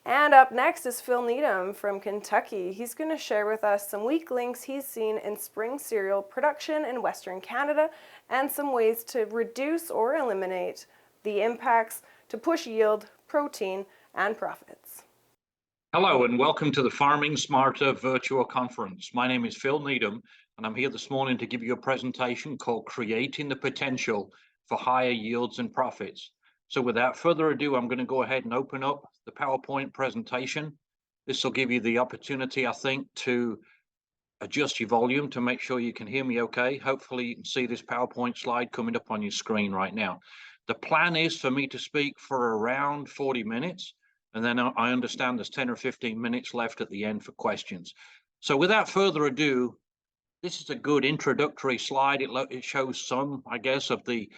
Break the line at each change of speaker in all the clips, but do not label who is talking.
And up next is Phil Needham from Kentucky. He's going to share with us some weak links he's seen in spring cereal production in Western Canada and some ways to reduce or eliminate the impacts to push yield, protein, and profits.
Hello and welcome to the Farming Smarter virtual conference. My name is Phil Needham and I'm here this morning to give you a presentation called Creating the Potential for Higher Yields and Profits. So without further ado, I'm going to go ahead and open up the PowerPoint presentation. This will give you the opportunity, I think, to adjust your volume to make sure you can hear me okay. Hopefully you can see this PowerPoint slide coming up on your screen right now. The plan is for me to speak for around 40 minutes. And then I understand there's 10 or 15 minutes left at the end for questions. So without further ado, this is a good introductory slide. It shows some, I guess, of the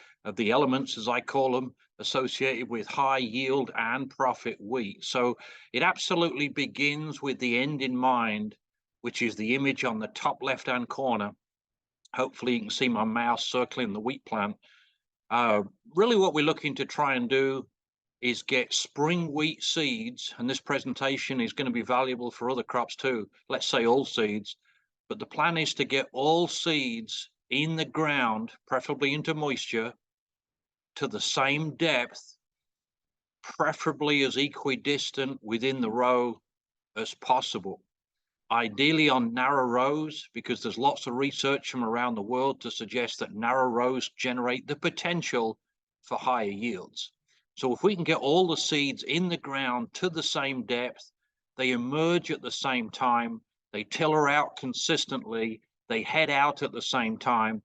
elements, as I call them, associated with high yield and profit wheat. So it absolutely begins with the end in mind, which is the image on the top left-hand corner. Hopefully you can see my mouse circling the wheat plant. Really what we're looking to try and do is get spring wheat seeds, and this presentation is going to be valuable for other crops too, let's say all seeds, but the plan is to get all seeds in the ground, preferably into moisture, to the same depth, preferably as equidistant within the row as possible. Ideally on narrow rows, because there's lots of research from around the world to suggest that narrow rows generate the potential for higher yields. So if we can get all the seeds in the ground to the same depth, they emerge at the same time, they tiller out consistently, they head out at the same time.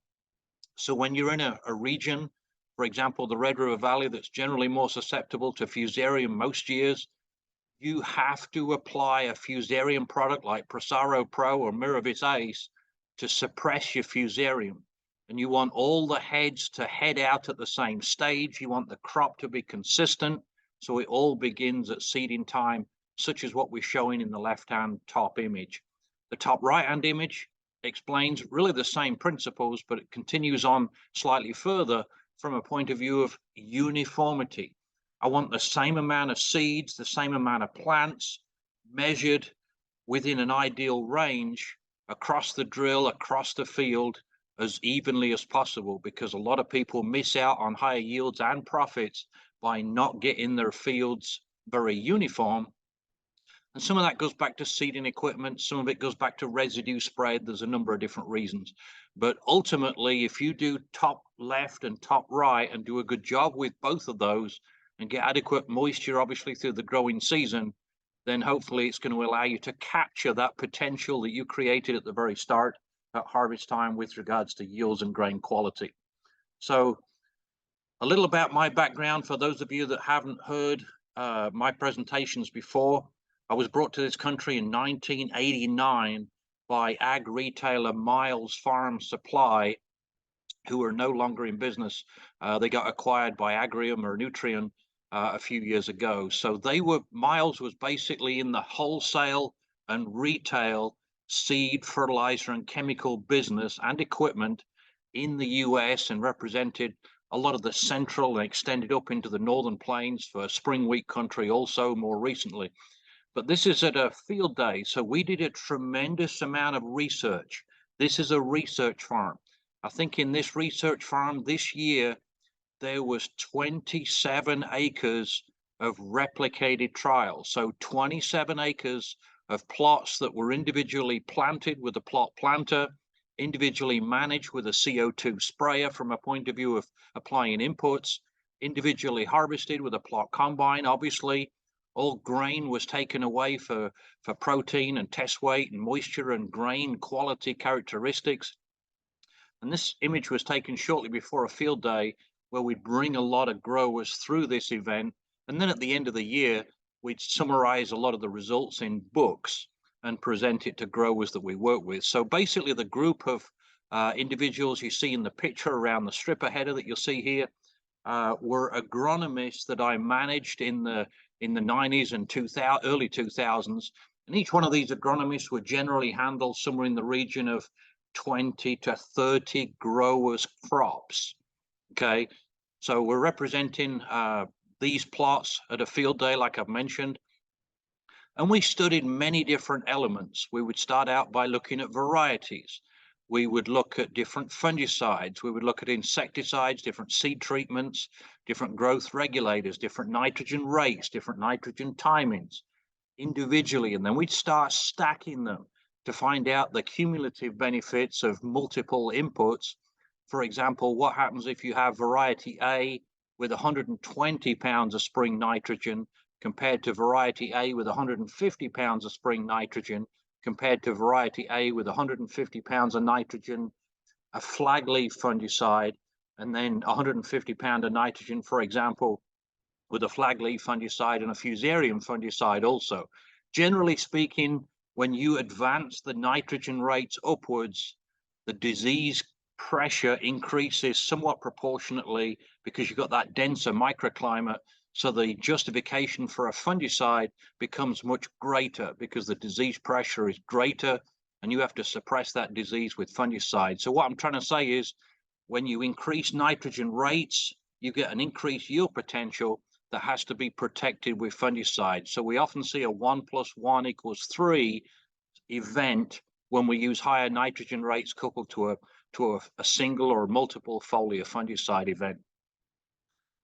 So when you're in a region, for example, the Red River Valley, that's generally more susceptible to fusarium most years, you have to apply a fusarium product like Prosaro Pro or Miravis Ace to suppress your fusarium. And you want all the heads to head out at the same stage. You want the crop to be consistent, so it all begins at seeding time, such as what we're showing in the left-hand top image. The top right-hand image explains really the same principles, but it continues on slightly further from a point of view of uniformity. I want the same amount of seeds, the same amount of plants measured within an ideal range across the drill, across the field, as evenly as possible, because a lot of people miss out on higher yields and profits by not getting their fields very uniform. And some of that goes back to seeding equipment, some of it goes back to residue spread. There's a number of different reasons. But ultimately, if you do top left and top right and do a good job with both of those and get adequate moisture, obviously, through the growing season, then hopefully it's going to allow you to capture that potential that you created at the very start at harvest time with regards to yields and grain quality. So a little about my background for those of you that haven't heard my presentations before. I was brought to this country in 1989 by ag retailer Miles Farm Supply, who are no longer in business. They got acquired by Agrium or Nutrien a few years ago. So Miles was basically in the wholesale and retail seed, fertilizer, and chemical business and equipment in the US, and represented a lot of the central and extended up into the northern plains for spring wheat country also more recently. But this is at a field day, so we did a tremendous amount of research. This is a research farm. I think in this research farm this year, there was 27 acres of replicated trials. So 27 acres of plots that were individually planted with a plot planter, individually managed with a CO2 sprayer from a point of view of applying inputs, individually harvested with a plot combine. Obviously, all grain was taken away for protein and test weight and moisture and grain quality characteristics. And this image was taken shortly before a field day where we'd bring a lot of growers through this event. And then at the end of the year, we'd summarize a lot of the results in books and present it to growers that we work with. So basically the group of individuals you see in the picture around the stripper header that you'll see here were agronomists that I managed in the 90s and early 2000s. And each one of these agronomists would generally handle somewhere in the region of 20 to 30 growers' crops. Okay, so we're representing these plots at a field day, like I've mentioned. And we studied many different elements. We would start out by looking at varieties. We would look at different fungicides. We would look at insecticides, different seed treatments, different growth regulators, different nitrogen rates, different nitrogen timings individually. And then we'd start stacking them to find out the cumulative benefits of multiple inputs. For example, what happens if you have variety A with 120 pounds of spring nitrogen compared to variety A with 150 pounds of spring nitrogen, compared to variety A with 150 pounds of nitrogen, a flag leaf fungicide, and then 150 pounds of nitrogen, for example, with a flag leaf fungicide and a fusarium fungicide also. Generally speaking, when you advance the nitrogen rates upwards, the disease pressure increases somewhat proportionately because you've got that denser microclimate. So the justification for a fungicide becomes much greater because the disease pressure is greater and you have to suppress that disease with fungicide. So what I'm trying to say is when you increase nitrogen rates, you get an increased yield potential that has to be protected with fungicide. So we often see a 1 + 1 = 3 event when we use higher nitrogen rates coupled to a single or multiple foliar fungicide event.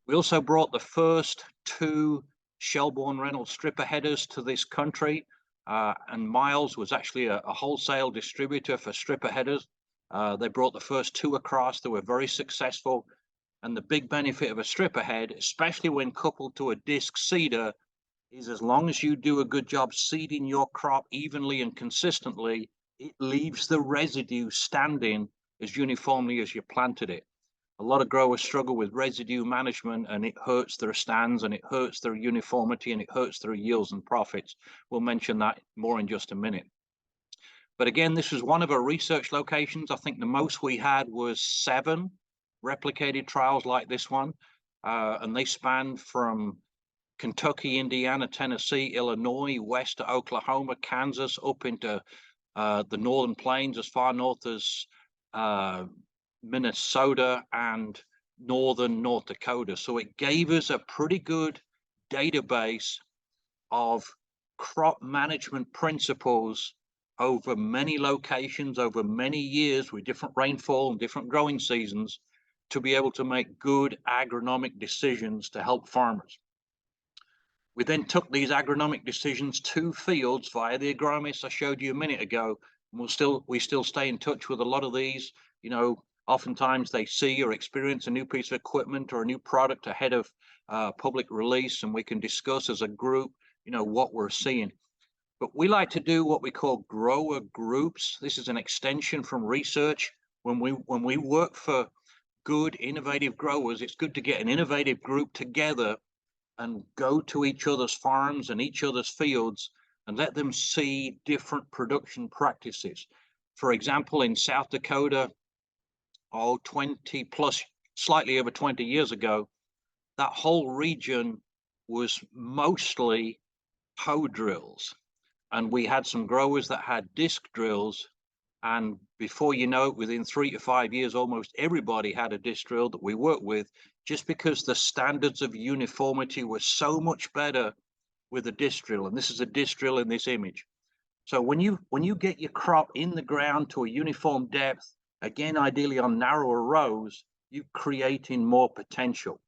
We also brought the first 2 Shelbourne Reynolds stripper headers to this country, and Miles was actually a wholesale distributor for stripper headers. They brought the first 2 across. They were very successful. And the big benefit of a stripper head, especially when coupled to a disc seeder, is as long as you do a good job seeding your crop evenly and consistently, it leaves the residue standing as uniformly as you planted it. A lot of growers struggle with residue management, and it hurts their stands, and it hurts their uniformity, and it hurts their yields and profits. We'll mention that more in just a minute. But again, this was one of our research locations. I think the most we had was 7 replicated trials like this one, and they spanned from Kentucky, Indiana, Tennessee, Illinois, west to Oklahoma, Kansas, up into the northern plains as far north as Minnesota and northern North Dakota. So it gave us a pretty good database of crop management principles over many locations, over many years with different rainfall and different growing seasons to be able to make good agronomic decisions to help farmers. We then took these agronomic decisions to fields via the agronomists I showed you a minute ago, and we still stay in touch with a lot of these. You know, oftentimes they see or experience a new piece of equipment or a new product ahead of public release, and we can discuss as a group, you know, what we're seeing. But we like to do what we call grower groups. This is an extension from research. When we work for good, innovative growers, it's good to get an innovative group together and go to each other's farms and each other's fields and let them see different production practices. For example, in South Dakota, 20 plus, slightly over 20 years ago, that whole region was mostly hoe drills. And we had some growers that had disc drills. And before you know it, within 3 to 5 years, almost everybody had a disc drill that we worked with, just because the standards of uniformity were so much better with a disc drill. And this is a disc drill in this image. So when you get your crop in the ground to a uniform depth, again, ideally on narrower rows, you're creating more potential.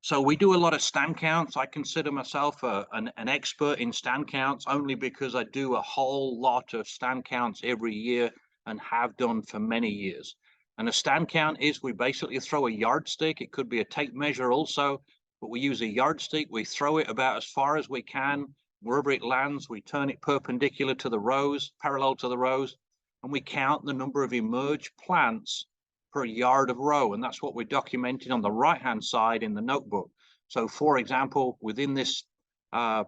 So we do a lot of stand counts. I consider myself an expert in stand counts only because I do a whole lot of stand counts every year and have done for many years. And a stand count is we basically throw a yardstick. It could be a tape measure also, but we use a yardstick. We throw it about as far as we can. Wherever it lands, we turn it perpendicular to the rows, parallel to the rows, and we count the number of emerged plants per yard of row. And that's what we're documenting on the right-hand side in the notebook. So for example, within this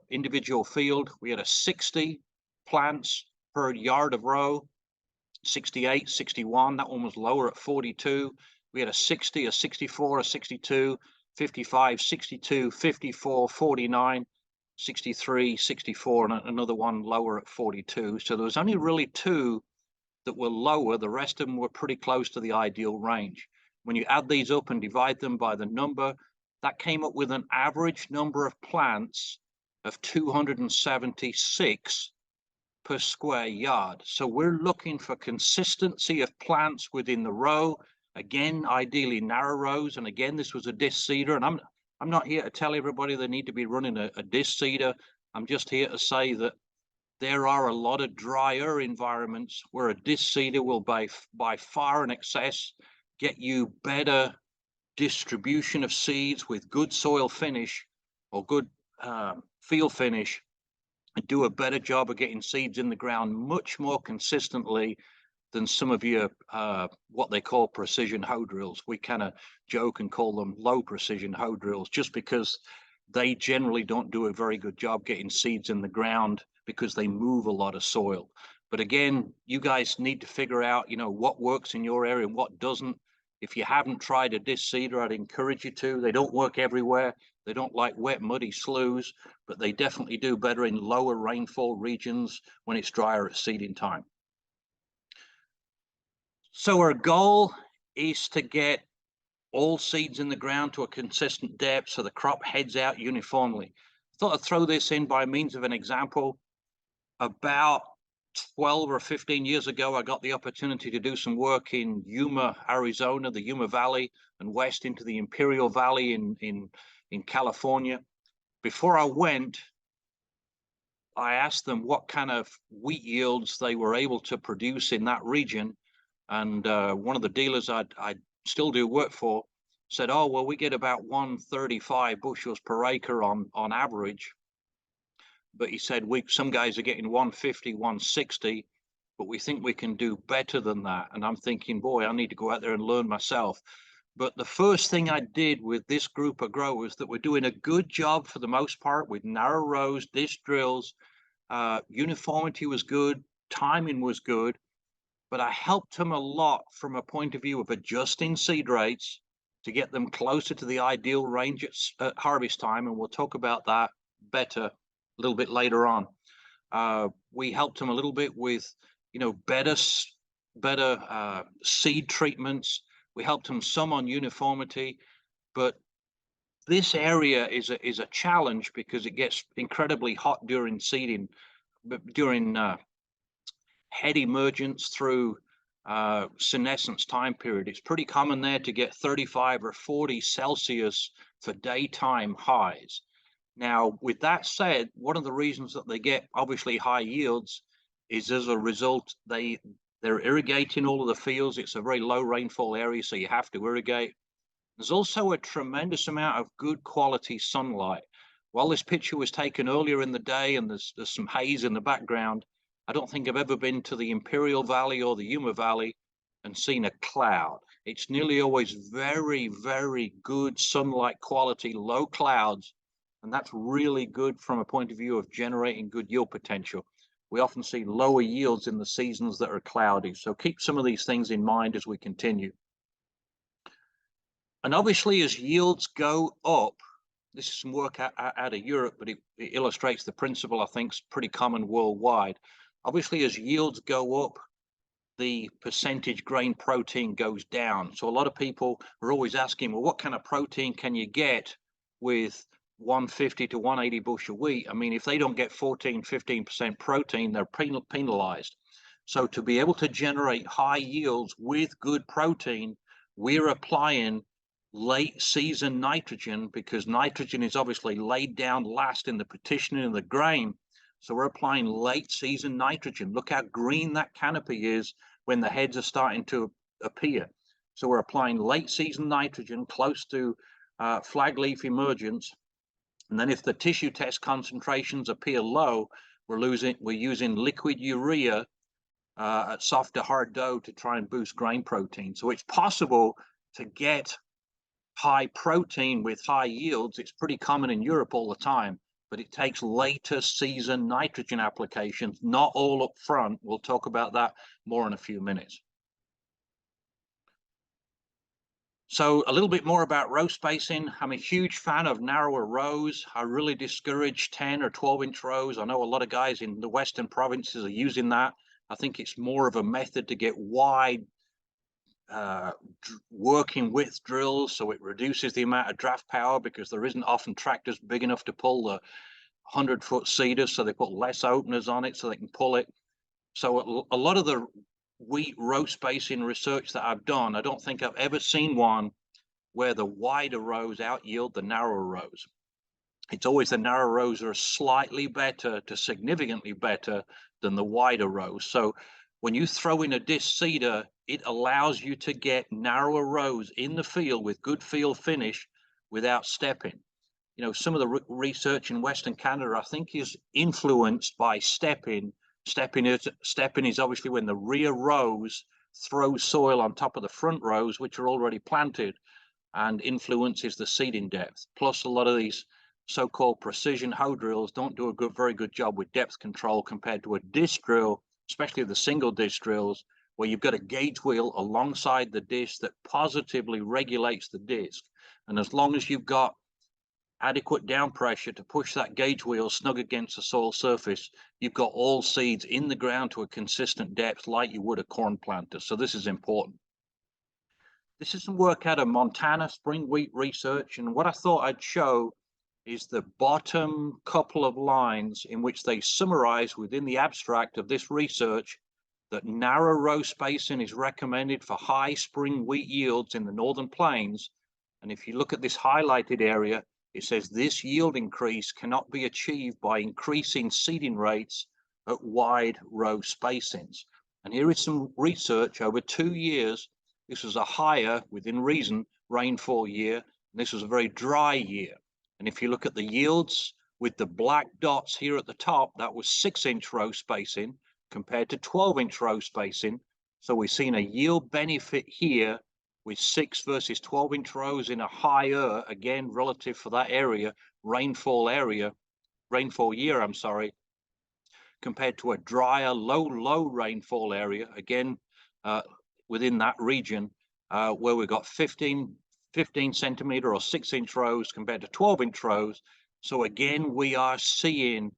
individual field, we had a 60 plants per yard of row, 68, 61, that one was lower at 42. We had a 60, a 64, a 62, 55, 62, 54, 49, 63, 64, and another one lower at 42. So there was only really 2 that were lower. The rest of them were pretty close to the ideal range. When you add these up and divide them by the number, that came up with an average number of plants of 276 per square yard. So we're looking for consistency of plants within the row. Again, ideally narrow rows. And again, this was a disc seeder. And I'm not here to tell everybody they need to be running a disc seeder. I'm just here to say that there are a lot of drier environments where a disc seeder will by far in excess get you better distribution of seeds with good soil finish or good field finish, and do a better job of getting seeds in the ground much more consistently than some of your what they call precision hoe drills. We kind of joke and call them low precision hoe drills just because they generally don't do a very good job getting seeds in the ground because they move a lot of soil. But again, you guys need to figure out, what works in your area and what doesn't. If you haven't tried a disc seeder, I'd encourage you to. They don't work everywhere. They don't like wet, muddy sloughs, but they definitely do better in lower rainfall regions when it's drier at seeding time. So our goal is to get all seeds in the ground to a consistent depth so the crop heads out uniformly. I thought I'd throw this in by means of an example. About 12 or 15 years ago, I got the opportunity to do some work in Yuma, Arizona, the Yuma Valley, and west into the Imperial Valley in California. Before I went, I asked them what kind of wheat yields they were able to produce in that region. And one of the dealers I still do work for said, oh, well, we get about 135 bushels per acre on average. But he said, some guys are getting 150, 160, but we think we can do better than that. And I'm thinking, boy, I need to go out there and learn myself. But the first thing I did with this group of growers that were doing a good job for the most part with narrow rows, disc drills, uniformity was good, timing was good, but I helped them a lot from a point of view of adjusting seed rates to get them closer to the ideal range at harvest time. And we'll talk about that better a little bit later on. We helped them a little bit with, better seed treatments. We helped them some on uniformity, but this area is a challenge because it gets incredibly hot during seeding, during head emergence through senescence time period. It's pretty common there to get 35 or 40 Celsius for daytime highs. Now, with that said, one of the reasons that they get obviously high yields is as a result, they're irrigating all of the fields. It's a very low rainfall area, so you have to irrigate. There's also a tremendous amount of good quality sunlight. While this picture was taken earlier in the day and there's some haze in the background, I don't think I've ever been to the Imperial Valley or the Yuma Valley and seen a cloud. It's nearly always very, very good sunlight quality, low clouds, and that's really good from a point of view of generating good yield potential. We often see lower yields in the seasons that are cloudy, so keep some of these things in mind as we continue. And obviously, as yields go up, this is some work out of Europe, but it illustrates the principle I think is pretty common worldwide. Obviously, as yields go up, the percentage grain protein goes down. So a lot of people are always asking, well, what kind of protein can you get with 150 to 180 bushel wheat? I mean, if they don't get 14, 15% protein, they're penalized. So to be able to generate high yields with good protein, we're applying late season nitrogen, because nitrogen is obviously laid down last in the partitioning of the grain. So we're applying late season nitrogen. Look how green that canopy is when the heads are starting to appear. So we're applying late season nitrogen close to flag leaf emergence. And then if the tissue test concentrations appear low, we're using liquid urea at soft to hard dough to try and boost grain protein. So it's possible to get high protein with high yields. It's pretty common in Europe all the time, but it takes later season nitrogen applications, not all up front. We'll talk about that more in a few minutes. So a little bit more about row spacing. I'm a huge fan of narrower rows. I really discourage 10 or 12-inch rows. I know a lot of guys in the western provinces are using that. I think it's more of a method to get wide working width drills, so it reduces the amount of draft power because there isn't often tractors big enough to pull the 100-foot seeders, so they put less openers on it so they can pull it. So a lot of the wheat row spacing research that I've done, I don't think I've ever seen one where the wider rows out yield the narrower rows. It's always the narrow rows are slightly better to significantly better than the wider rows. So when you throw in a disc seeder, it allows you to get narrower rows in the field with good field finish without stepping. You know, some of the research in Western Canada, I think, is influenced by stepping. Stepping is obviously when the rear rows throw soil on top of the front rows, which are already planted, and influences the seeding depth. Plus, a lot of these so-called precision hoe drills don't do a very good job with depth control compared to a disc drill, especially the single disc drills, where you've got a gauge wheel alongside the disc that positively regulates the disc. And as long as you've got adequate down pressure to push that gauge wheel snug against the soil surface, you've got all seeds in the ground to a consistent depth like you would a corn planter. So this is important. This is some work out of Montana spring wheat research, and what I thought I'd show is the bottom couple of lines in which they summarize within the abstract of this research that narrow row spacing is recommended for high spring wheat yields in the northern plains. And if you look at this highlighted area, it says this yield increase cannot be achieved by increasing seeding rates at wide row spacings. And here is some research over 2 years. This was a higher, within reason, rainfall year, and this was a very dry year. And if you look at the yields with the black dots here at the top, that was 6-inch row spacing compared to 12-inch row spacing. So we've seen a yield benefit here with 6 versus 12-inch rows in a higher, again, relative for that area, rainfall year, I'm sorry, compared to a drier, low rainfall area, again, within that region, where we've got 15 centimeter or 6-inch rows compared to 12-inch rows. So again, we are seeing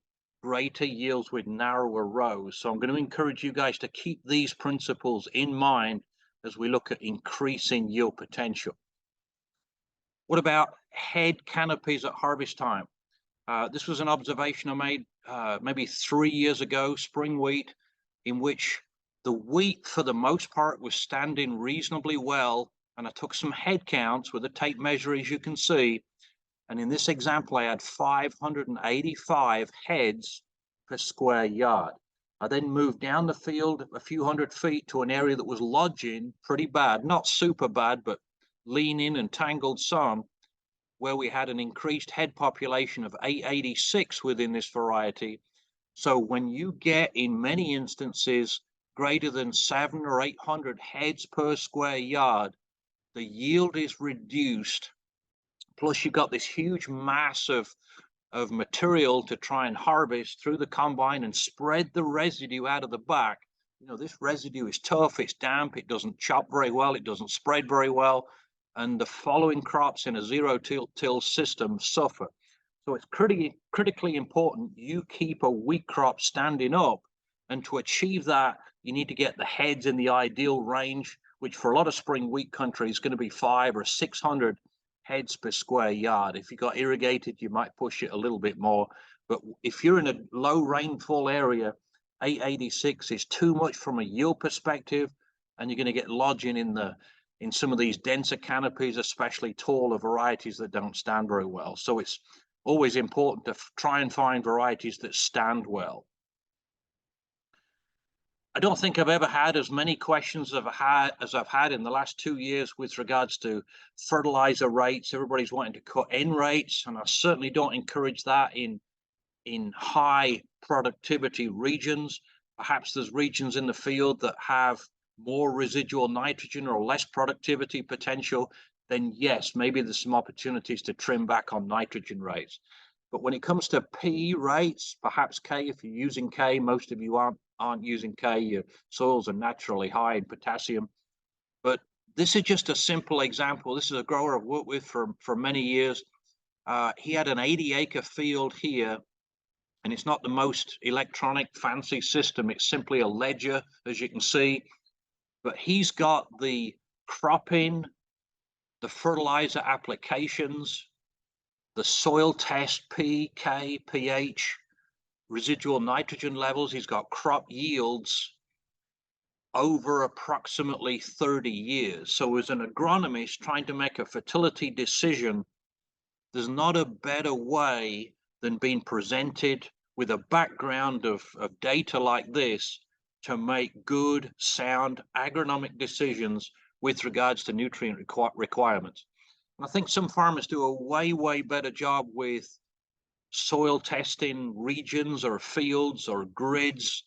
greater yields with narrower rows. So I'm going to encourage you guys to keep these principles in mind as we look at increasing yield potential. What about head canopies at harvest time? This was an observation I made maybe 3 years ago, spring wheat, in which the wheat for the most part was standing reasonably well, and I took some head counts with a tape measure, as you can see, and in this example I had 585 heads per square yard. I then moved down the field a few hundred feet to an area that was lodging pretty bad, not super bad, but lean-in and tangled some, where we had an increased head population of 886 within this variety. So when you get, in many instances, greater than 700 or 800 heads per square yard, the yield is reduced. Plus you've got this huge mass of material to try and harvest through the combine and spread the residue out of the back. You know, this residue is tough, it's damp, it doesn't chop very well, it doesn't spread very well, and the following crops in a zero-till system suffer. So it's critically important you keep a wheat crop standing up, and to achieve that, you need to get the heads in the ideal range, which for a lot of spring wheat country is going to be 500 or 600 heads per square yard. If you got irrigated, you might push it a little bit more. But if you're in a low rainfall area, 886 is too much from a yield perspective, and you're going to get lodging in some of these denser canopies, especially taller varieties that don't stand very well. So it's always important to try and find varieties that stand well. I don't think I've ever had as many questions as I've had in the last 2 years with regards to fertilizer rates. Everybody's wanting to cut N rates, and I certainly don't encourage that in high productivity regions. Perhaps there's regions in the field that have more residual nitrogen or less productivity potential, then yes, maybe there's some opportunities to trim back on nitrogen rates. But when it comes to P rates, perhaps K, if you're using K, most of you aren't using K, your soils are naturally high in potassium. But this is just a simple example. This is a grower I've worked with for many years. He had an 80-acre field here, and it's not the most electronic fancy system. It's simply a ledger, as you can see. But he's got the cropping, the fertilizer applications, the soil test P, K, pH, residual nitrogen levels. He's got crop yields over approximately 30 years. So as an agronomist trying to make a fertility decision, there's not a better way than being presented with a background of data like this to make good, sound agronomic decisions with regards to nutrient requirements. And I think some farmers do a way better job with soil testing regions or fields or grids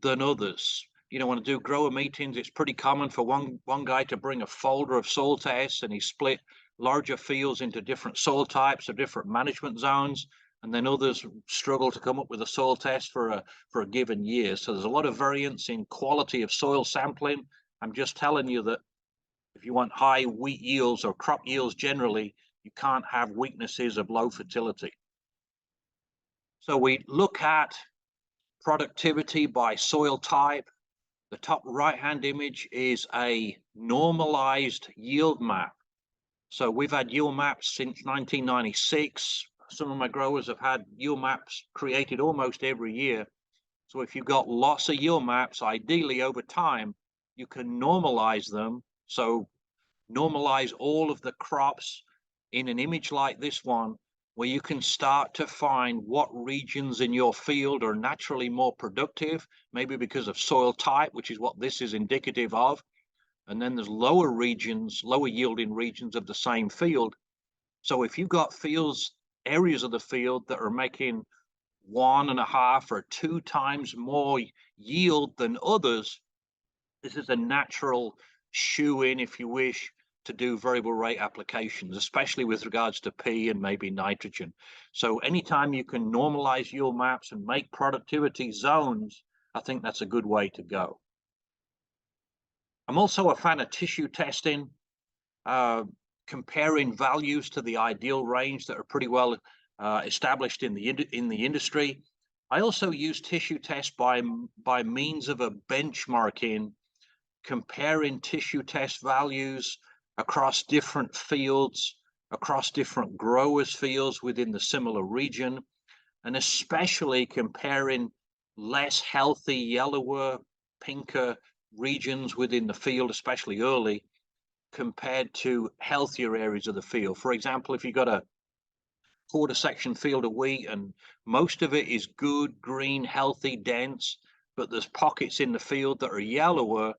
than others. You know, when I do grower meetings, it's pretty common for one guy to bring a folder of soil tests, and he split larger fields into different soil types or different management zones, and then others struggle to come up with a soil test for a given year. So there's a lot of variance in quality of soil sampling. I'm just telling you that if you want high wheat yields or crop yields generally, you can't have weaknesses of low fertility. So we look at productivity by soil type. The top right-hand image is a normalized yield map. So we've had yield maps since 1996. Some of my growers have had yield maps created almost every year. So if you've got lots of yield maps, ideally over time, you can normalize them. So normalize all of the crops in an image like this one, where you can start to find what regions in your field are naturally more productive, maybe because of soil type, which is what this is indicative of. And then there's lower regions, lower yielding regions of the same field. So if you've got fields, areas of the field that are making 1.5 or 2 times more yield than others, this is a natural shoe-in, if you wish, to do variable rate applications, especially with regards to P and maybe nitrogen. So anytime you can normalize yield maps and make productivity zones, I think that's a good way to go. I'm also a fan of tissue testing, comparing values to the ideal range that are pretty well established in the industry. I also use tissue tests by means of a benchmarking, comparing tissue test values across different fields, across different growers' fields within the similar region, and especially comparing less healthy, yellower, pinker regions within the field, especially early, compared to healthier areas of the field. For example, if you've got a quarter section field of wheat and most of it is good, green, healthy, dense, but there's pockets in the field that are yellower,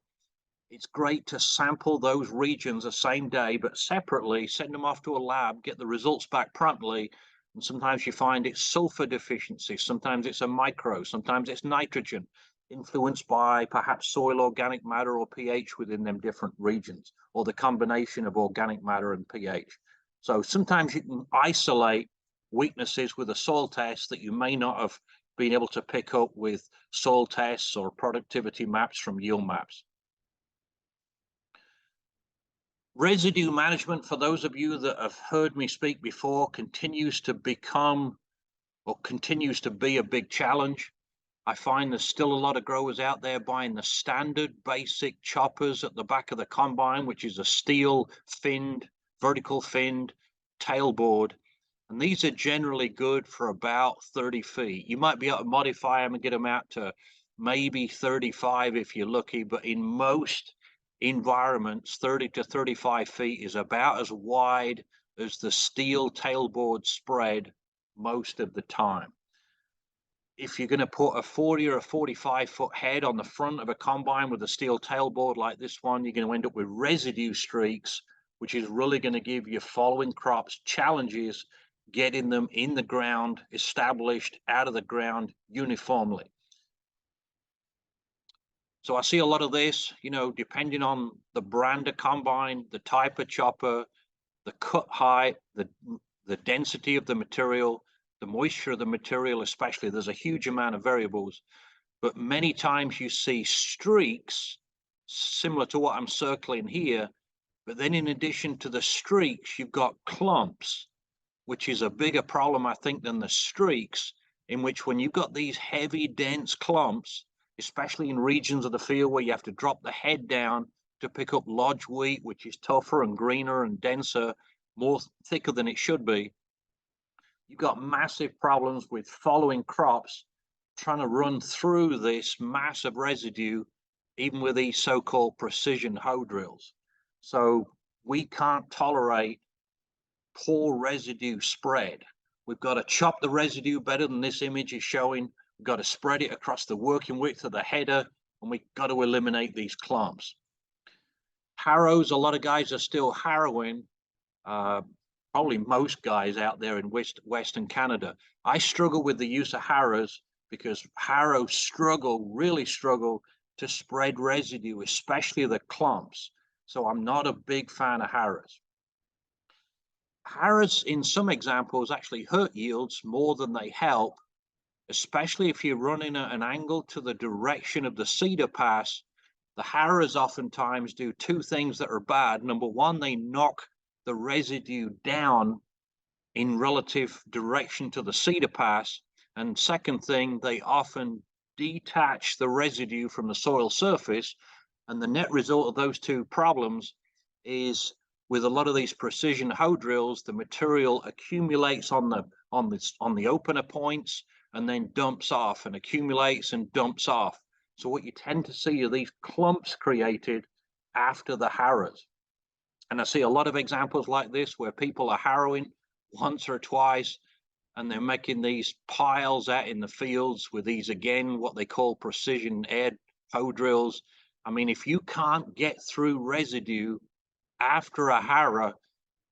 it's great to sample those regions the same day, but separately send them off to a lab, get the results back promptly. And sometimes you find it's sulfur deficiency, sometimes it's a micro, sometimes it's nitrogen, influenced by perhaps soil organic matter or pH within them different regions, or the combination of organic matter and pH. So sometimes you can isolate weaknesses with a soil test that you may not have been able to pick up with soil tests or productivity maps from yield maps. Residue management, for those of you that have heard me speak before, continues to become or continues to be a big challenge. I find there's still a lot of growers out there buying the standard basic choppers at the back of the combine, which is a steel finned, vertical finned tailboard. And these are generally good for about 30 feet. You might be able to modify them and get them out to maybe 35 if you're lucky, but in most environments, 30 to 35 feet is about as wide as the steel tailboard spread most of the time. If you're going to put a 40 or a 45 foot head on the front of a combine with a steel tailboard like this one, you're going to end up with residue streaks, which is really going to give your following crops challenges getting them in the ground, established out of the ground uniformly. So I see a lot of this, you know, depending on the brand of combine, the type of chopper, the cut height, the density of the material, the moisture of the material, especially, there's a huge amount of variables. But many times you see streaks similar to what I'm circling here. But then in addition to the streaks, you've got clumps, which is a bigger problem, I think, than the streaks, in which when you've got these heavy, dense clumps, especially in regions of the field where you have to drop the head down to pick up lodge wheat, which is tougher and greener and denser, more thicker than it should be, you've got massive problems with following crops trying to run through this massive residue, even with these so-called precision hoe drills. So we can't tolerate poor residue spread. We've got to chop the residue better than this image is showing. We've got to spread it across the working width of the header, and we've got to eliminate these clumps. Harrows, a lot of guys are still harrowing, probably most guys out there in Western Canada. I struggle with the use of harrows because harrows really struggle to spread residue, especially the clumps. So I'm not a big fan of harrows. Harrows, in some examples, actually hurt yields more than they help, especially if you're running at an angle to the direction of the seeder pass. The harrows oftentimes do two things that are bad. Number one, they knock the residue down in relative direction to the seeder pass. And second thing, they often detach the residue from the soil surface. And the net result of those two problems is, with a lot of these precision hoe drills, the material accumulates on the opener points and then dumps off, and accumulates and dumps off. So what you tend to see are these clumps created after the harrows. And I see a lot of examples like this where people are harrowing once or twice, and they're making these piles out in the fields with these, again, what they call precision air hoe drills. I mean, if you can't get through residue after a harrow,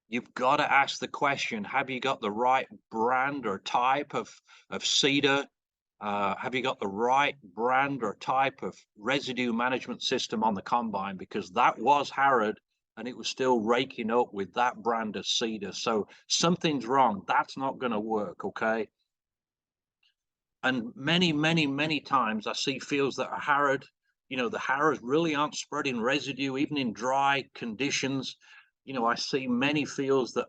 you've got to ask the question, have you got the right brand or type of seeder? Have you got the right brand or type of residue management system on the combine? Because that was harrowed and it was still raking up with that brand of seeder. So something's wrong. That's not going to work, okay? And many times I see fields that are harrowed. You know, the harrows really aren't spreading residue, even in dry conditions. You know, I see many fields that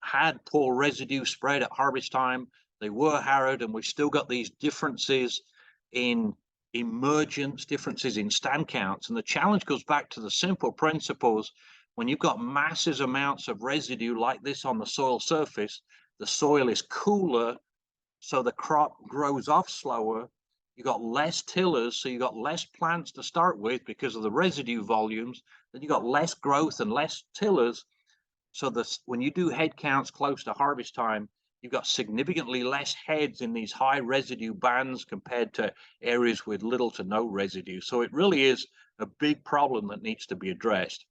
had poor residue spread at harvest time. They were harrowed, and we've still got these differences in emergence, differences in stand counts. And the challenge goes back to the simple principles. When you've got massive amounts of residue like this on the soil surface, the soil is cooler, so the crop grows off slower. You got less tillers, so you got less plants to start with because of the residue volumes. Then you got less growth and less tillers. So this, when you do head counts close to harvest time, you've got significantly less heads in these high residue bands compared to areas with little to no residue. So it really is a big problem that needs to be addressed.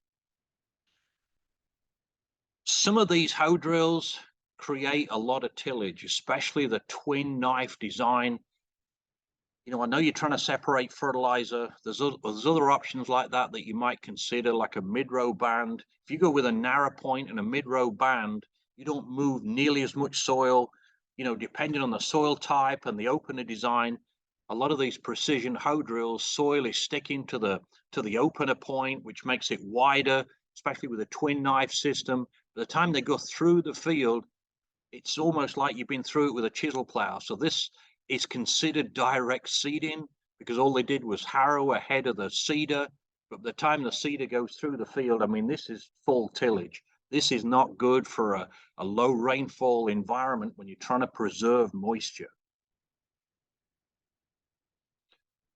Some of these hoe drills create a lot of tillage, especially the twin knife design. You know, I know you're trying to separate fertilizer. There's other options like that you might consider, like a mid-row band. If you go with a narrow point and a mid-row band, you don't move nearly as much soil. You know, depending on the soil type and the opener design, a lot of these precision hoe drills, soil is sticking to the opener point, which makes it wider, especially with a twin knife system. By the time they go through the field, it's almost like you've been through it with a chisel plow. So this is considered direct seeding because all they did was harrow ahead of the seeder. But by the time the seeder goes through the field, I mean, this is full tillage. This is not good for a low rainfall environment when you're trying to preserve moisture.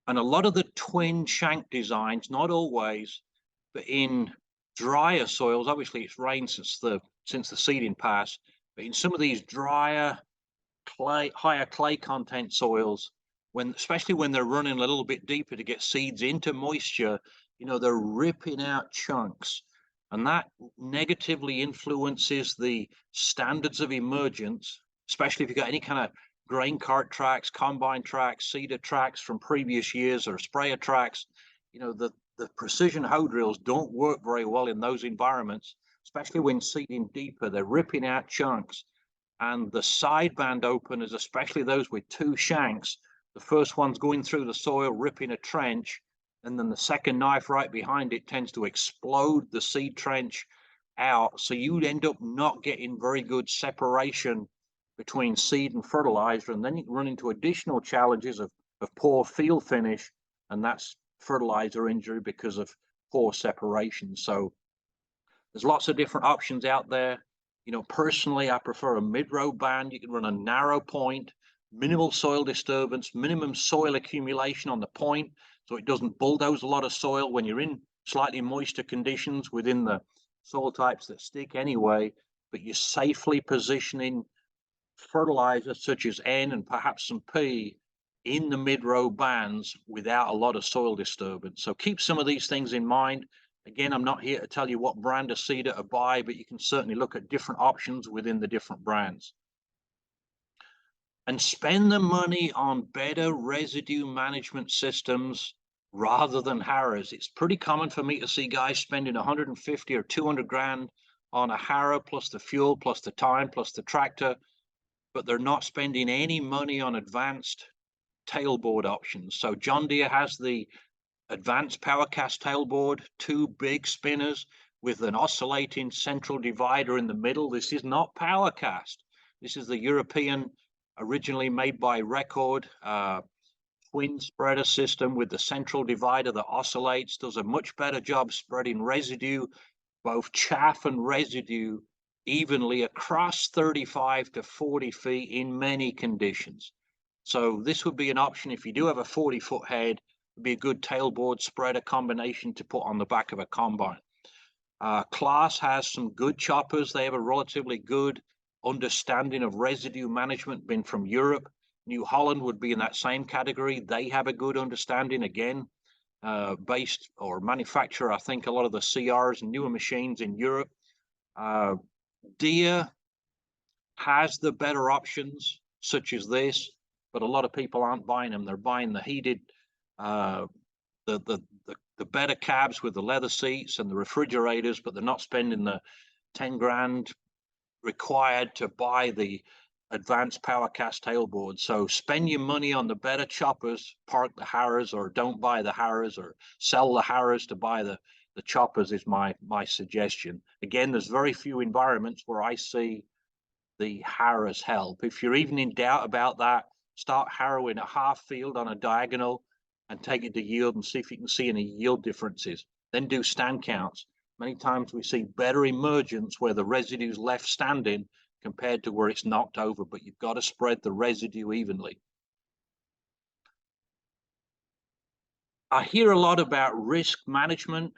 And a lot of the twin shank designs, not always, but in drier soils, obviously it's rained since the seeding pass, but in some of these drier, higher clay content soils, especially when they're running a little bit deeper to get seeds into moisture, you know, they're ripping out chunks, and that negatively influences the standards of emergence, especially if you've got any kind of grain cart tracks, combine tracks, seeder tracks from previous years, or sprayer tracks. You know, the precision hoe drills don't work very well in those environments, especially when seeding deeper. They're ripping out chunks. And the sideband openers, especially those with two shanks, the first one's going through the soil, ripping a trench, and then the second knife right behind it tends to explode the seed trench out. So you'd end up not getting very good separation between seed and fertilizer, and then you run into additional challenges of poor field finish, and that's fertilizer injury because of poor separation. So there's lots of different options out there. Personally, I prefer a mid-row band. You can run a narrow point, minimal soil disturbance, minimum soil accumulation on the point, so it doesn't bulldoze a lot of soil when you're in slightly moister conditions within the soil types that stick anyway, but you're safely positioning fertilizers such as N and perhaps some P in the mid-row bands without a lot of soil disturbance. So keep some of these things in mind. Again, I'm not here to tell you what brand of seeder to buy, but you can certainly look at different options within the different brands. And spend the money on better residue management systems rather than harrows. It's pretty common for me to see guys spending 150 or 200 grand on a harrow plus the fuel, plus the time, plus the tractor, but they're not spending any money on advanced tailboard options. So John Deere has the advanced PowerCast tailboard, two big spinners with an oscillating central divider in the middle. This is not PowerCast. This is the European, originally made by Record, twin spreader system with the central divider that oscillates, does a much better job spreading residue, both chaff and residue, evenly across 35 to 40 feet in many conditions. So this would be an option if you do have a 40-foot head. It'd be a good tailboard spreader combination to put on the back of a combine. Claas has some good choppers. They have a relatively good understanding of residue management, been from Europe. New Holland would be in that same category. They have a good understanding, again, based or manufacture, I think, a lot of the CRs and newer machines in Europe. Deere has the better options, such as this, but a lot of people aren't buying them. They're buying the heated, the better cabs with the leather seats and the refrigerators, but they're not spending the 10 grand required to buy the advanced PowerCast tailboard. So spend your money on the better choppers, park the harrows, or don't buy the harrows, or sell the harrows to buy the choppers is my suggestion. Again, there's very few environments where I see the harrows help. If you're even in doubt about that, start harrowing a half field on a diagonal and take it to yield and see if you can see any yield differences. Then do stand counts. Many times we see better emergence where the residue's left standing compared to where it's knocked over, but you've got to spread the residue evenly. I hear a lot about risk management.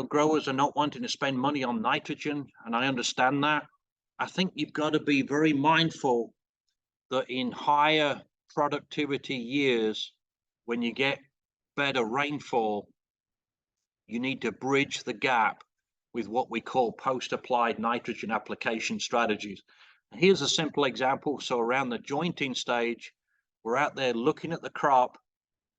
Growers are not wanting to spend money on nitrogen, and I understand that. I think you've got to be very mindful that in higher productivity years, when you get better rainfall, you need to bridge the gap with what we call post-applied nitrogen application strategies. And here's a simple example. So around the jointing stage, we're out there looking at the crop,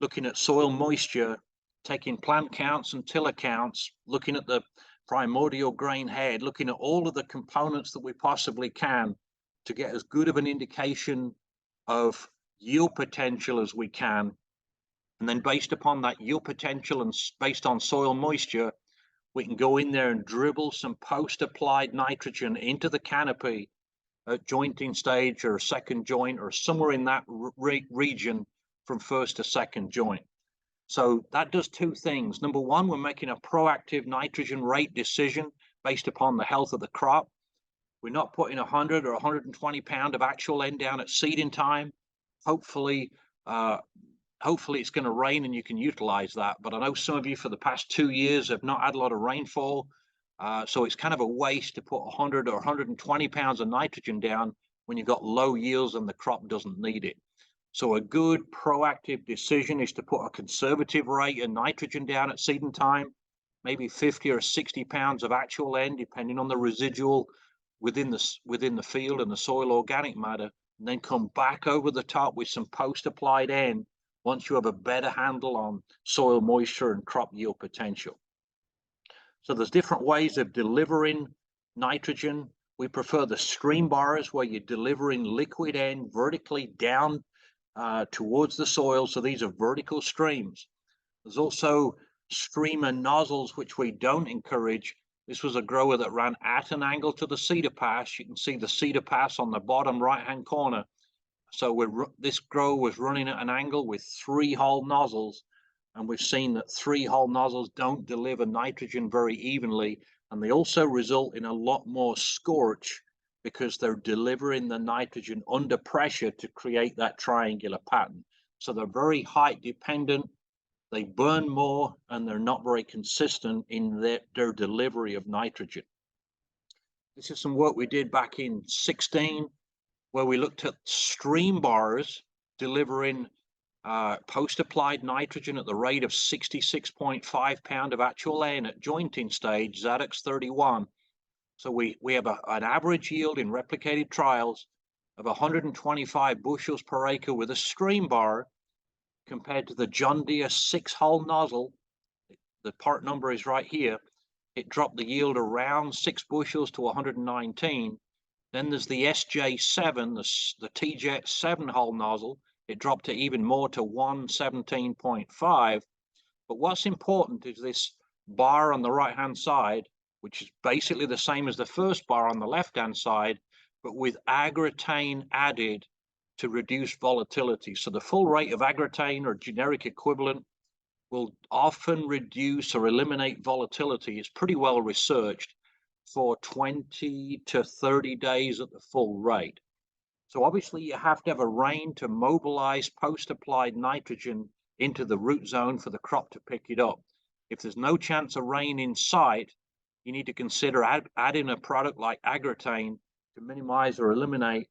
looking at soil moisture, taking plant counts and tiller counts, looking at the primordial grain head, looking at all of the components that we possibly can to get as good of an indication of yield potential as we can. And then based upon that yield potential and based on soil moisture, we can go in there and dribble some post-applied nitrogen into the canopy at jointing stage or second joint or somewhere in that region from first to second joint. So that does two things. Number one, we're making a proactive nitrogen rate decision based upon the health of the crop. We're not putting 100 or 120 pound of actual N down at seeding time. Hopefully it's going to rain and you can utilize that. But I know some of you for the past 2 years have not had a lot of rainfall. So it's kind of a waste to put 100 or 120 pounds of nitrogen down when you've got low yields and the crop doesn't need it. So a good proactive decision is to put a conservative rate of nitrogen down at seeding time, maybe 50 or 60 pounds of actual N, depending on the residual within the field and the soil organic matter, and then come back over the top with some post-applied N once you have a better handle on soil moisture and crop yield potential. So there's different ways of delivering nitrogen. We prefer the stream bars where you're delivering liquid N vertically down towards the soil. So these are vertical streams. There's also streamer nozzles, which we don't encourage. This was a grower that ran at an angle to the seeder pass. You can see the seeder pass on the bottom right-hand corner. So this grower was running at an angle with 3-hole nozzles, and we've seen that 3-hole nozzles don't deliver nitrogen very evenly, and they also result in a lot more scorch because they're delivering the nitrogen under pressure to create that triangular pattern. So they're very height dependent, they burn more, and they're not very consistent in their delivery of nitrogen. This is some work we did back in 16, where we looked at stream bars delivering post-applied nitrogen at the rate of 66.5 pound of actual N at jointing stage, ZX 31. So we have an average yield in replicated trials of 125 bushels per acre with a stream bar, compared to the John Deere 6-hole nozzle. The part number is right here. It dropped the yield around 6 bushels to 119. Then there's the SJ7, the T-Jet 7-hole nozzle. It dropped to even more, to 117.5. But what's important is this bar on the right-hand side, which is basically the same as the first bar on the left-hand side, but with agrotane added to reduce volatility. So the full rate of agrotane or generic equivalent will often reduce or eliminate volatility. It's pretty well researched for 20 to 30 days at the full rate. So obviously you have to have a rain to mobilize post-applied nitrogen into the root zone for the crop to pick it up. If there's no chance of rain in sight, you need to consider adding a product like agrotane to minimize or eliminate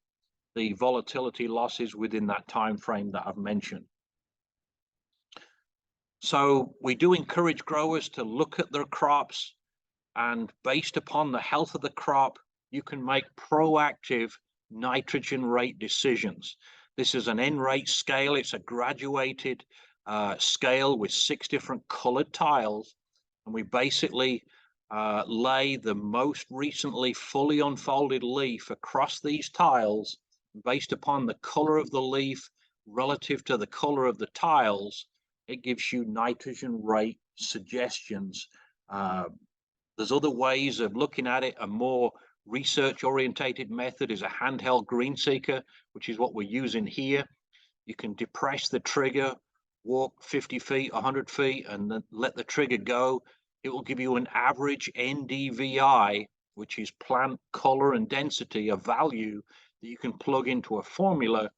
the volatility losses within that time frame that I've mentioned. So we do encourage growers to look at their crops, and based upon the health of the crop, you can make proactive nitrogen rate decisions. This is an N rate scale. It's a graduated scale with 6 different colored tiles, and we basically lay the most recently fully unfolded leaf across these tiles. Based upon the color of the leaf relative to the color of the tiles, it gives you nitrogen rate suggestions. There's other ways of looking at it. A more research orientated method is a handheld green seeker, which is what we're using here. You can depress the trigger, walk 50 feet, 100 feet, and then let the trigger go. It will give you an average NDVI, which is plant color and density, a value that you can plug into a formula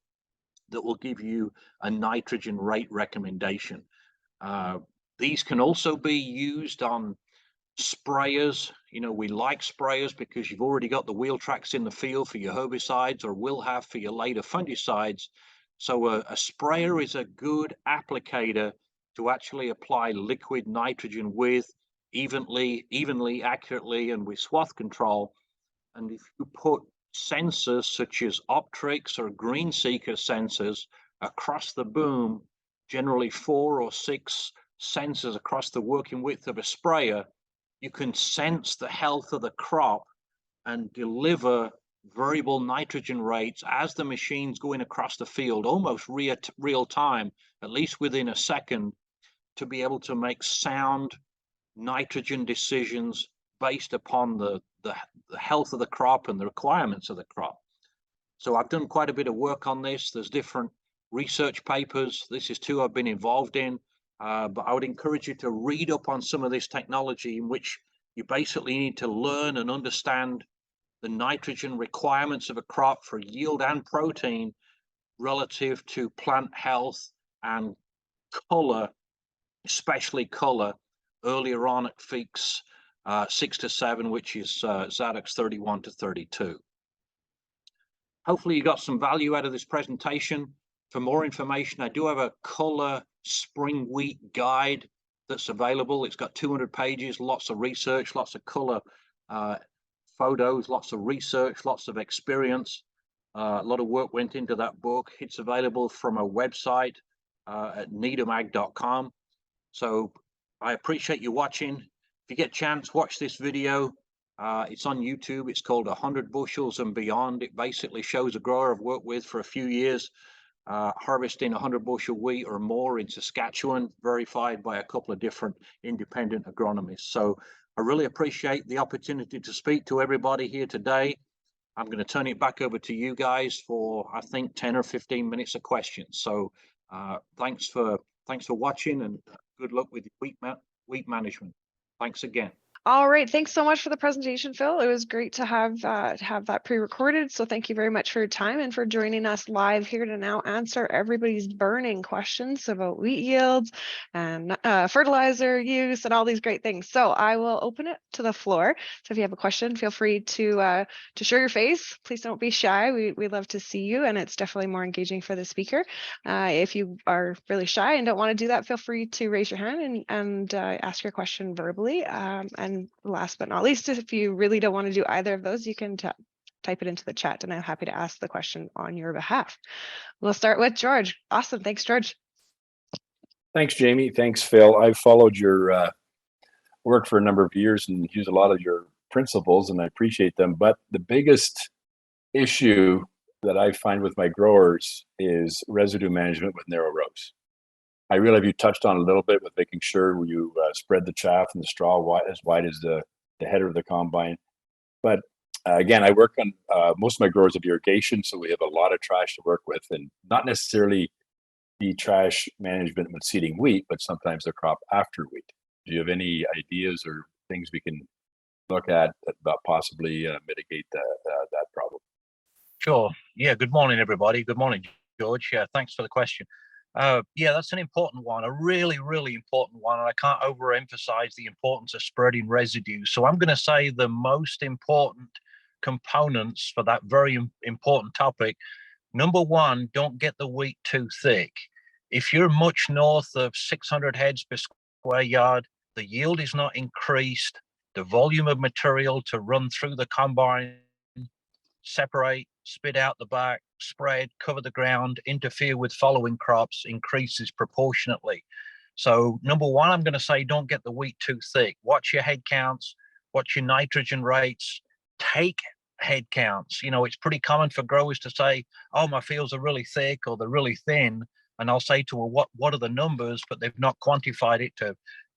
that will give you a nitrogen rate recommendation. These can also be used on sprayers. You know, we like sprayers because you've already got the wheel tracks in the field for your herbicides, or will have for your later fungicides. So a sprayer is a good applicator to actually apply liquid nitrogen with evenly, accurately, and with swath control. And if you put sensors such as Opti-Crop or green seeker sensors across the boom, generally 4 or 6 sensors across the working width of a sprayer, you can sense the health of the crop and deliver variable nitrogen rates as the machine's going across the field, almost real time, at least within a second, to be able to make sound nitrogen decisions based upon the health of the crop and the requirements of the crop. So I've done quite a bit of work on this. There's different research papers. This is 2 I've been involved in. But I would encourage you to read up on some of this technology, in which you basically need to learn and understand the nitrogen requirements of a crop for yield and protein relative to plant health and color, especially color, earlier on at Feeks 6 to 7, which is ZX 31 to 32. Hopefully you got some value out of this presentation. For more information, I do have a color spring wheat guide that's available. It's got 200 pages, lots of research, lots of color photos, lots of research, lots of experience. A lot of work went into that book. It's available from a website at needhamag.com. So I appreciate you watching. If you get a chance, watch this video. It's on YouTube. It's called 100 Bushels and Beyond. It basically shows a grower I've worked with for a few years, harvesting 100 bushel wheat or more in Saskatchewan, verified by a couple of different independent agronomists. So I really appreciate the opportunity to speak to everybody here today. I'm going to turn it back over to you guys for, I think, 10 or 15 minutes of questions. So thanks for watching, and good luck with wheat management. Thanks again.
All right, thanks so much for the presentation, Phil. It was great to have that pre-recorded. So thank you very much for your time and for joining us live here to now answer everybody's burning questions about wheat yields and fertilizer use and all these great things. So I will open it to the floor. So if you have a question, feel free to show your face. Please don't be shy. We love to see you, and it's definitely more engaging for the speaker. If you are really shy and don't want to do that, feel free to raise your hand and ask your question verbally. And last but not least, if you really don't want to do either of those, you can type it into the chat, and I'm happy to ask the question on your behalf. We'll start with George. Awesome. Thanks, George.
Thanks, Jamie. Thanks, Phil. I've followed your work for a number of years and use a lot of your principles, and I appreciate them. But the biggest issue that I find with my growers is residue management with narrow rows. I realize you touched on a little bit with making sure you spread the chaff and the straw as wide as the header of the combine. But again, I work on most of my growers have irrigation, so we have a lot of trash to work with, and not necessarily the trash management with seeding wheat, but sometimes the crop after wheat. Do you have any ideas or things we can look at about possibly mitigate that problem?
Sure. Yeah. Good morning, everybody. Good morning, George. Yeah. Thanks for the question. Yeah, that's an important one, a really, really important one. And I can't overemphasize the importance of spreading residue. So I'm going to say the most important components for that very important topic. Number one, don't get the wheat too thick. If you're much north of 600 heads per square yard, the yield is not increased. The volume of material to run through the combine, separate, spit out the back, spread, cover the ground, interfere with following crops increases proportionately. So number one, I'm going to say don't get the wheat too thick. Watch your head counts, watch your nitrogen rates, take head counts. You know, it's pretty common for growers to say, oh, my fields are really thick or they're really thin. And I'll say to them, what are the numbers? But they've not quantified it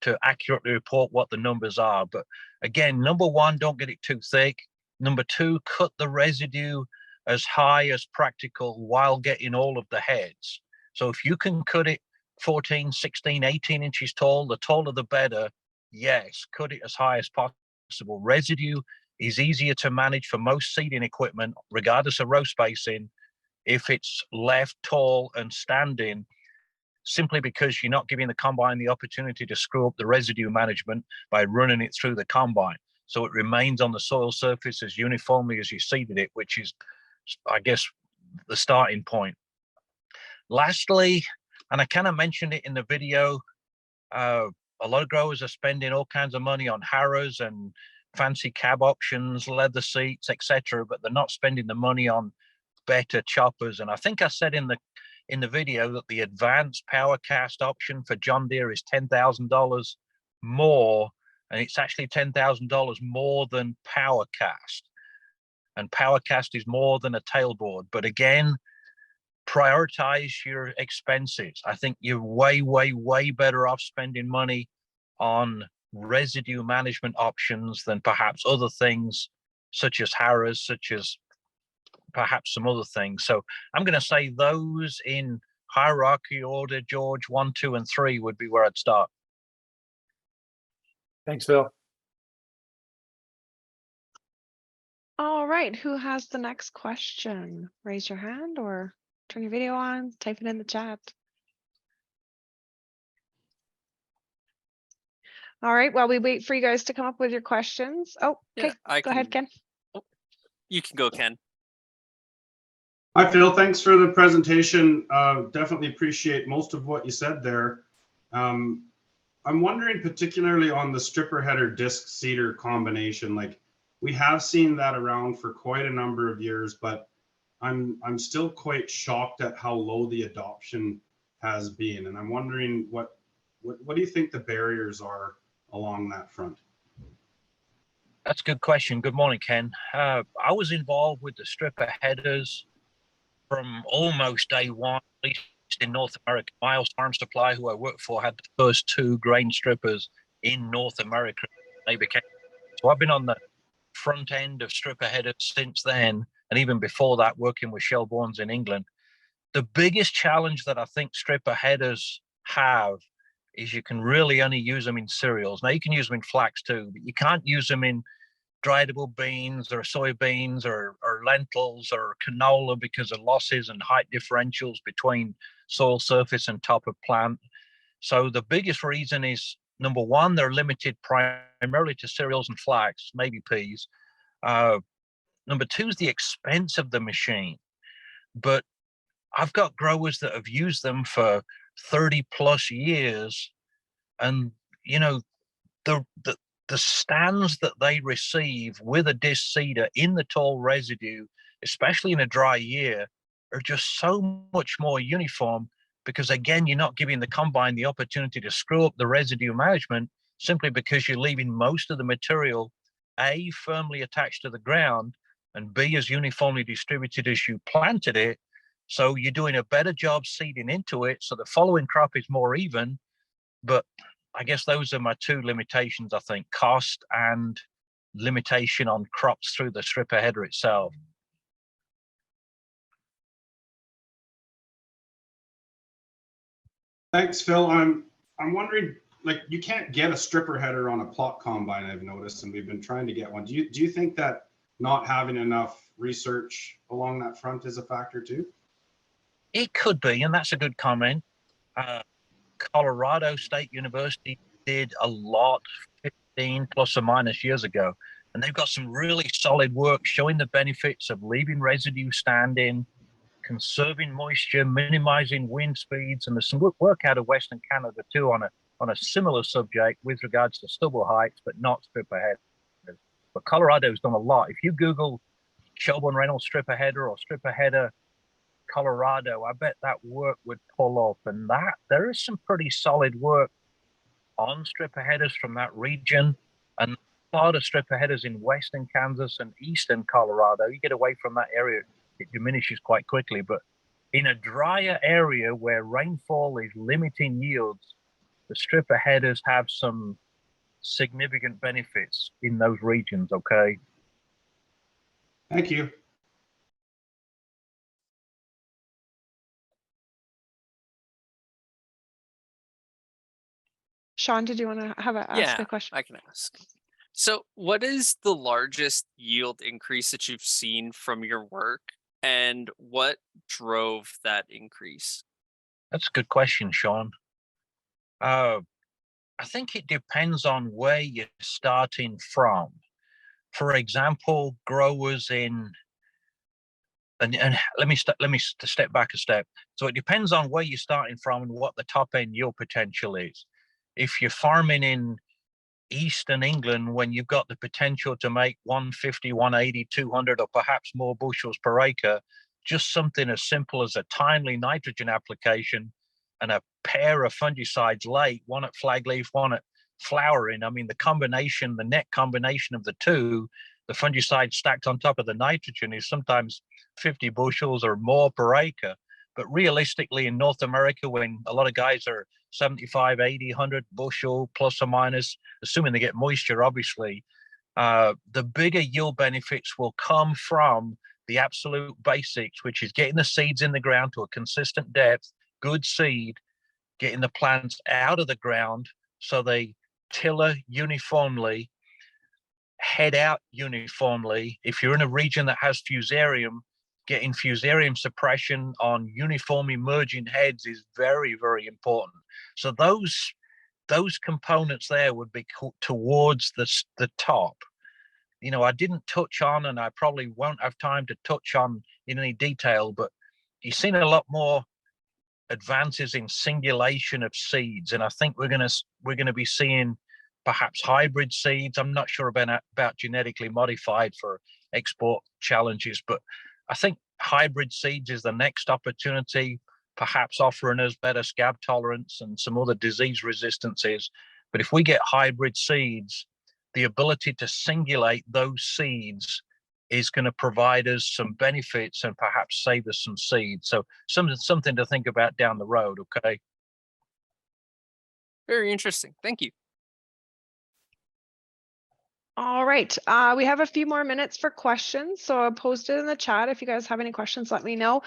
to accurately report what the numbers are. But again, number one, don't get it too thick. Number two, cut the residue as high as practical while getting all of the heads. So if you can cut it 14, 16, 18 inches tall, the taller the better. Yes, cut it as high as possible. Residue is easier to manage for most seeding equipment, regardless of row spacing, if it's left tall and standing, simply because you're not giving the combine the opportunity to screw up the residue management by running it through the combine. So it remains on the soil surface as uniformly as you seeded it, which is, I guess, the starting point. Lastly, and I kind of mentioned it in the video, a lot of growers are spending all kinds of money on harrows and fancy cab options, leather seats, etc., but they're not spending the money on better choppers. And I think I said in the video that the advanced power cast option for John Deere is $10,000 more, and it's actually $10,000 more than power cast. And power cast is more than a tailboard. But again, prioritize your expenses. I think you're way, way, way better off spending money on residue management options than perhaps other things such as harrows, such as perhaps some other things. So I'm going to say those in hierarchy order, George, 1, 2, and 3 would be where I'd start.
Thanks, Phil.
All right, who has the next question? Raise your hand or turn your video on, type it in the chat. All right, while we wait for you guys to come up with your questions. Oh, okay,
yeah,
go ahead, Ken.
You can go, Ken.
Hi, Phil. Thanks for the presentation. Definitely appreciate most of what you said there. I'm wondering particularly on the stripper header disc seeder combination. Like, we have seen that around for quite a number of years, but I'm still quite shocked at how low the adoption has been. And I'm wondering what do you think the barriers are along that front?
That's a good question. Good morning, Ken. I was involved with the stripper headers from almost day one, at least in North America. Miles Farm Supply, who I worked for, had the first 2 grain strippers in North America. So I've been on the front end of stripper headers since then, and even before that, working with Shelbournes in England. The biggest challenge that I think stripper headers have is you can really only use them in cereals. Now you can use them in flax too, but you can't use them in dryable beans or soybeans or lentils or canola because of losses and height differentials between soil surface and top of plant. So the biggest reason is, number one, they're limited primarily to cereals and flax, maybe peas. Number two is the expense of the machine. But I've got growers that have used them for 30 plus years, and you know, the stands that they receive with a disc seeder in the tall residue, especially in a dry year, are just so much more uniform, because again, you're not giving the combine the opportunity to screw up the residue management simply because you're leaving most of the material A, firmly attached to the ground, and B, as uniformly distributed as you planted it. So you're doing a better job seeding into it, so the following crop is more even. But I guess those are my two limitations, I think: cost and limitation on crops through the stripper header itself.
Thanks, Phil. I'm wondering, like, you can't get a stripper header on a plot combine, I've noticed, and we've been trying to get one. Do you think that not having enough research along that front is a factor too?
It could be, and that's a good comment. Colorado State University did a lot 15 plus or minus years ago, and they've got some really solid work showing the benefits of leaving residue standing, conserving moisture, minimizing wind speeds, and there's some work out of Western Canada too on a similar subject with regards to stubble heights, but not stripper headers. But Colorado's done a lot. If you Google Shelburne Reynolds stripper header or stripper header Colorado, I bet that work would pull up, and that there is some pretty solid work on stripper headers from that region, and a lot of stripper headers in western Kansas and eastern Colorado. You get away from that area, it diminishes quite quickly. But in a drier area where rainfall is limiting yields, the stripper headers have some significant benefits in those regions. Okay.
Thank you.
Sean, did you want to ask a question?
I can ask. So what is the largest yield increase that you've seen from your work, and what drove that increase?
That's a good question, Sean. I think it depends on where you're starting from. For example, growers in, and let me step back a step. So it depends on where you're starting from and what the top end yield potential is. If you're farming in Eastern England, when you've got the potential to make 150, 180, 200, or perhaps more bushels per acre, just something as simple as a timely nitrogen application and a pair of fungicides late, one at flag leaf, one at flowering. I mean, the net combination of the two, the fungicide stacked on top of the nitrogen, is sometimes 50 bushels or more per acre. But realistically, in North America, when a lot of guys are 75, 80, 100 bushel plus or minus, assuming they get moisture, obviously, the bigger yield benefits will come from the absolute basics, which is getting the seeds in the ground to a consistent depth, good seed, getting the plants out of the ground so they tiller uniformly, head out uniformly. If you're in a region that has fusarium, getting fusarium suppression on uniform emerging heads is very, very important. So those components there would be towards the top. You know, I didn't touch on, and I probably won't have time to touch on in any detail, but you've seen a lot more advances in singulation of seeds, and I think we're gonna be seeing perhaps hybrid seeds. I'm not sure about genetically modified for export challenges, but I think hybrid seeds is the next opportunity, perhaps offering us better scab tolerance and some other disease resistances. But if we get hybrid seeds, the ability to singulate those seeds is going to provide us some benefits and perhaps save us some seeds. So something to think about down the road, okay?
Very interesting. Thank you.
All right, we have a few more minutes for questions, so I'll post it in the chat. If you guys have any questions, let me know.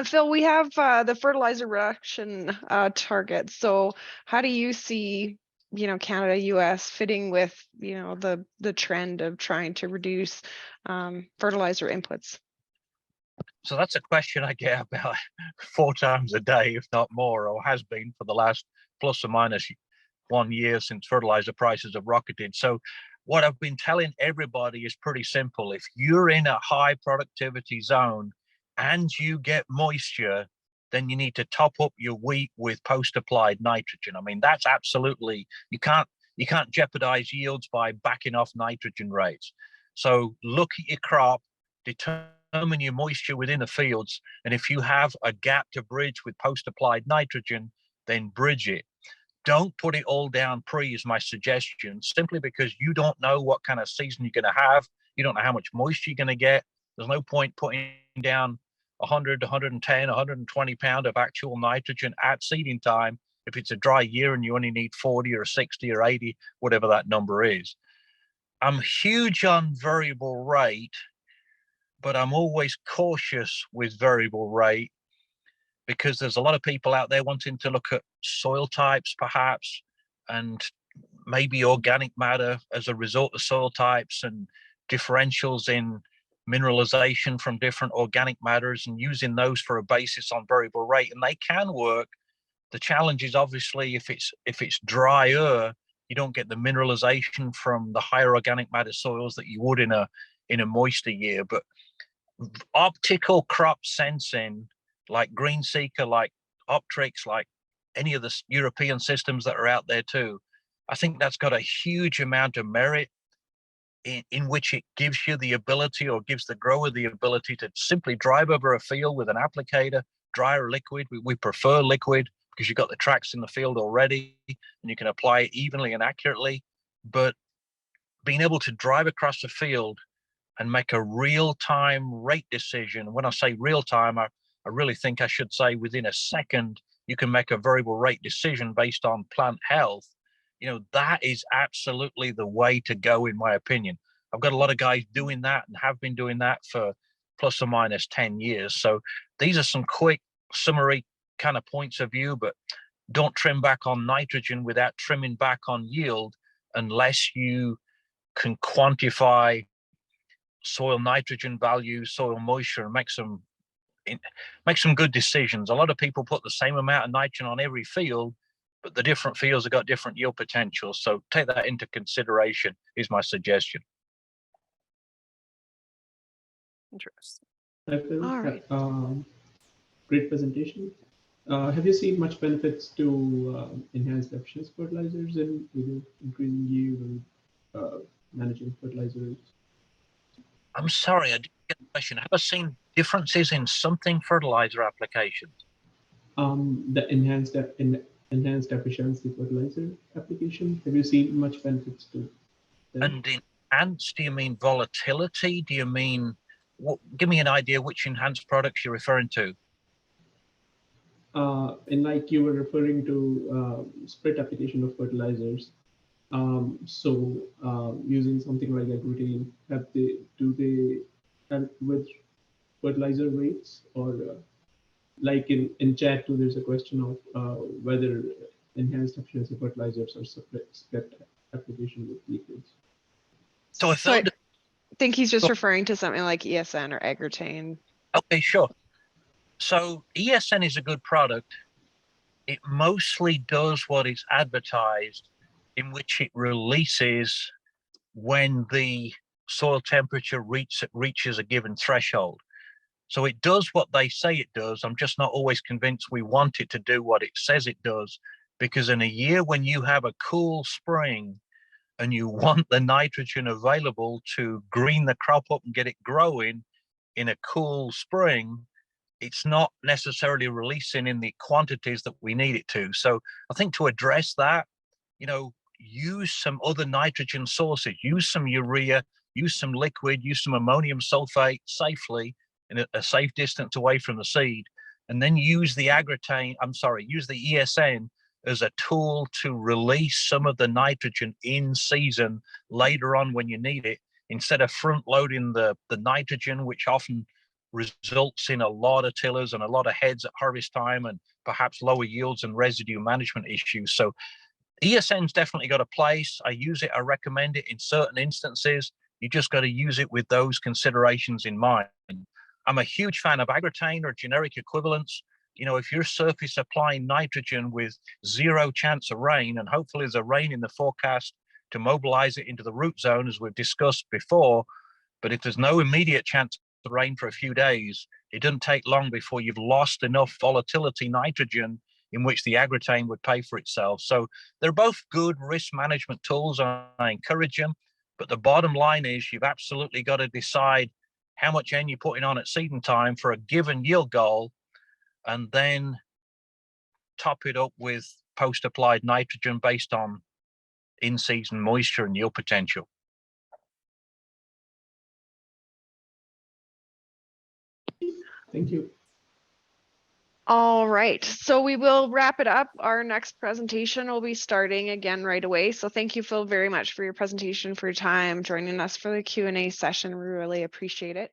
Phil, we have the fertilizer reduction target. So how do you see, Canada, US fitting with, the trend of trying to reduce fertilizer inputs?
So that's a question I get about 4 times a day, if not more, or has been for the last plus or minus 1 year since fertilizer prices have rocketed. So what I've been telling everybody is pretty simple. If you're in a high productivity zone and you get moisture, then you need to top up your wheat with post-applied nitrogen. I mean, that's absolutely, you can't jeopardize yields by backing off nitrogen rates. So look at your crop, determine your moisture within the fields, and if you have a gap to bridge with post-applied nitrogen, then bridge it. Don't put it all down pre is my suggestion, simply because you don't know what kind of season you're going to have. You don't know how much moisture you're going to get. There's no point putting down 100, 110, 120 pound of actual nitrogen at seeding time if it's a dry year and you only need 40 or 60 or 80, whatever that number is. I'm huge on variable rate, but I'm always cautious with variable rate because there's a lot of people out there wanting to look at soil types perhaps, and maybe organic matter as a result of soil types and differentials in mineralization from different organic matters, and using those for a basis on variable rate, and they can work. The challenge is obviously if it's drier, you don't get the mineralization from the higher organic matter soils that you would in a moister year. But optical crop sensing like Green Seeker, like Opti-Crop, like any of the European systems that are out there too, I think that's got a huge amount of merit in which it gives you the ability, or gives the grower the ability, to simply drive over a field with an applicator, dry or liquid. We prefer liquid because you've got the tracks in the field already and you can apply it evenly and accurately. But being able to drive across the field and make a real-time rate decision, when I say real-time, I really think I should say within a second, you can make a variable rate decision based on plant health. That is absolutely the way to go, in my opinion. I've got a lot of guys doing that and have been doing that for plus or minus 10 years. So these are some quick summary kind of points of view, but don't trim back on nitrogen without trimming back on yield unless you can quantify soil nitrogen value, soil moisture, and make some good decisions. A lot of people put the same amount of nitrogen on every field, but the different fields have got different yield potential. So take that into consideration is my suggestion.
Interesting.
Hi, Phil.
All right.
Great presentation. Have you seen much benefits to enhanced efficiency fertilizers in increasing yield and managing fertilizers?
I'm sorry, I didn't get the question. Have I seen differences in something fertilizer applications?
The enhanced efficiency fertilizer application. Have you seen much benefits to that?
And enhanced, do you mean volatility? Do you mean, give me an idea which enhanced products you're referring to.
And like you were referring to split application of fertilizers. Using something like agrotine, do they help with fertilizer rates, or like in chat too, there's a question of whether enhanced efficiency fertilizers are split application with liquids.
So
I think he's just referring to something like ESN or agrotane.
Okay, sure. So ESN is a good product. It mostly does what it's advertised, in which it releases when the soil temperature reaches a given threshold. So it does what they say it does. I'm just not always convinced we want it to do what it says it does, because in a year when you have a cool spring and you want the nitrogen available to green the crop up and get it growing in a cool spring, it's not necessarily releasing in the quantities that we need it to. So I think to address that, use some other nitrogen sources, use some urea, use some liquid, use some ammonium sulfate safely in a safe distance away from the seed, and then use the ESN as a tool to release some of the nitrogen in season later on when you need it, instead of front loading the nitrogen, which often results in a lot of tillers and a lot of heads at harvest time and perhaps lower yields and residue management issues. So ESN's definitely got a place. I use it, I recommend it in certain instances. You just got to use it with those considerations in mind. I'm a huge fan of Agrotane or generic equivalents. You know, if you're surface applying nitrogen with zero chance of rain, and hopefully there's a rain in the forecast to mobilize it into the root zone, as we've discussed before, but if there's no immediate chance of rain for a few days, it doesn't take long before you've lost enough volatility nitrogen in which the Agrotane would pay for itself. So they're both good risk management tools, and I encourage them. But the bottom line is you've absolutely got to decide how much N you're putting on at seeding time for a given yield goal, and then top it up with post-applied nitrogen based on in-season moisture and yield potential.
Thank you.
All right, so we will wrap it up. Our next presentation will be starting again right away. So thank you, Phil, very much for your presentation, for your time, joining us for the Q&A session. We really appreciate it.